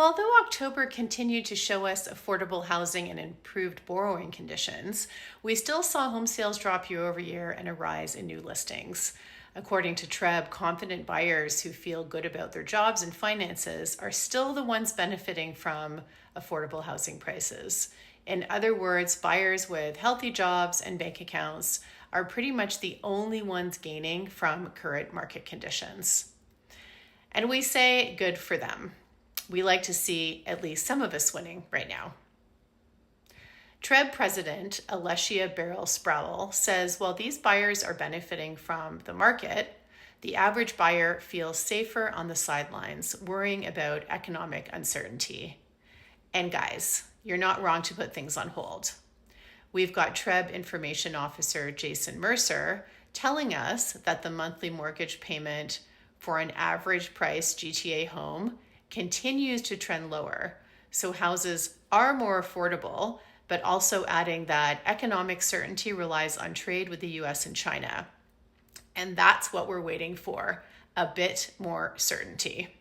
Although October continued to show us affordable housing and improved borrowing conditions, we still saw home sales drop year over year and a rise in new listings. According to TRREB, confident buyers who feel good about their jobs and finances are still the ones benefiting from affordable housing prices. In other words, buyers with healthy jobs and bank accounts are pretty much the only ones gaining from current market conditions. And we say good for them. We like to see at least some of us winning right now. TRREB President Elechia Barry-Sproule says while these buyers are benefiting from the market, the average buyer feels safer on the sidelines, worrying about economic uncertainty. And guys, you're not wrong to put things on hold. We've got TRREB Information Officer Jason Mercer telling us that the monthly mortgage payment for an average price GTA home continues to trend lower. So houses are more affordable, but also adding that economic certainty relies on trade with the US and China. And that's what we're waiting for, a bit more certainty.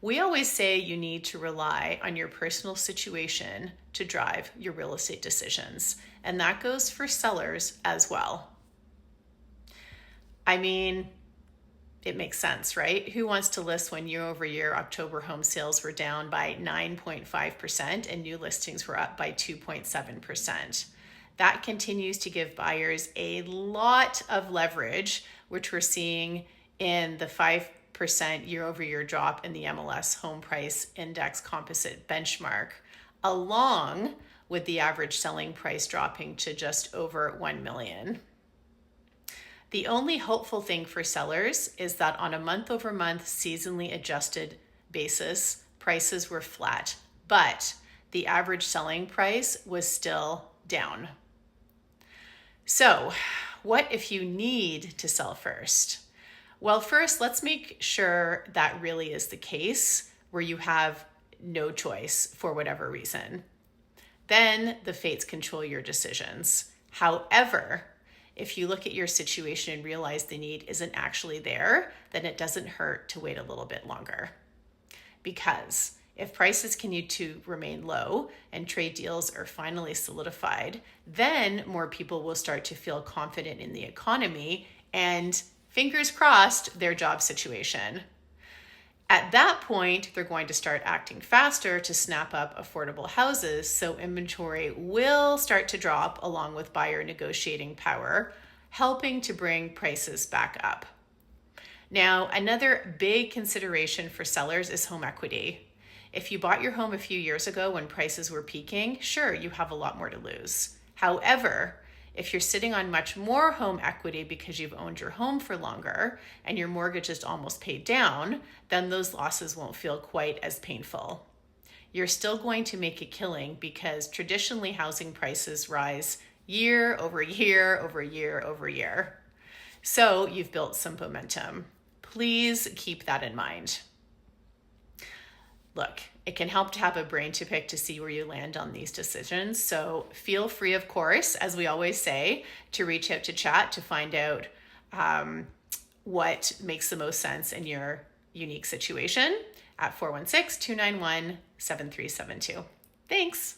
We always say you need to rely on your personal situation to drive your real estate decisions, and that goes for sellers as well. I mean, it makes sense, right? Who wants to list when year over year October home sales were down by 9.5% and new listings were up by 2.7%? That continues to give buyers a lot of leverage, which we're seeing in the 5% year over year drop in the MLS Home Price Index Composite benchmark, along with the average selling price dropping to just over $1 million. The only hopeful thing for sellers is that on a month-over-month seasonally adjusted basis, prices were flat, but the average selling price was still down. So, what if you need to sell first? Well, first, let's make sure that really is the case where you have no choice for whatever reason. Then the fates control your decisions. However, if you look at your situation and realize the need isn't actually there, then it doesn't hurt to wait a little bit longer. Because if prices continue to remain low and trade deals are finally solidified, then more people will start to feel confident in the economy and, fingers crossed, their job situation. At that point, they're going to start acting faster to snap up affordable houses, so inventory will start to drop along with buyer negotiating power, helping to bring prices back up. Now, another big consideration for sellers is home equity. If you bought your home a few years ago when prices were peaking, sure, you have a lot more to lose. However, if you're sitting on much more home equity because you've owned your home for longer and your mortgage is almost paid down, then those losses won't feel quite as painful. You're still going to make a killing because traditionally housing prices rise year over year over year over year. So you've built some momentum. Please keep that in mind. Look, it can help to have a brain to pick to see where you land on these decisions. So feel free, of course, as we always say, to reach out to chat to find out what makes the most sense in your unique situation at 416-291-7372. Thanks.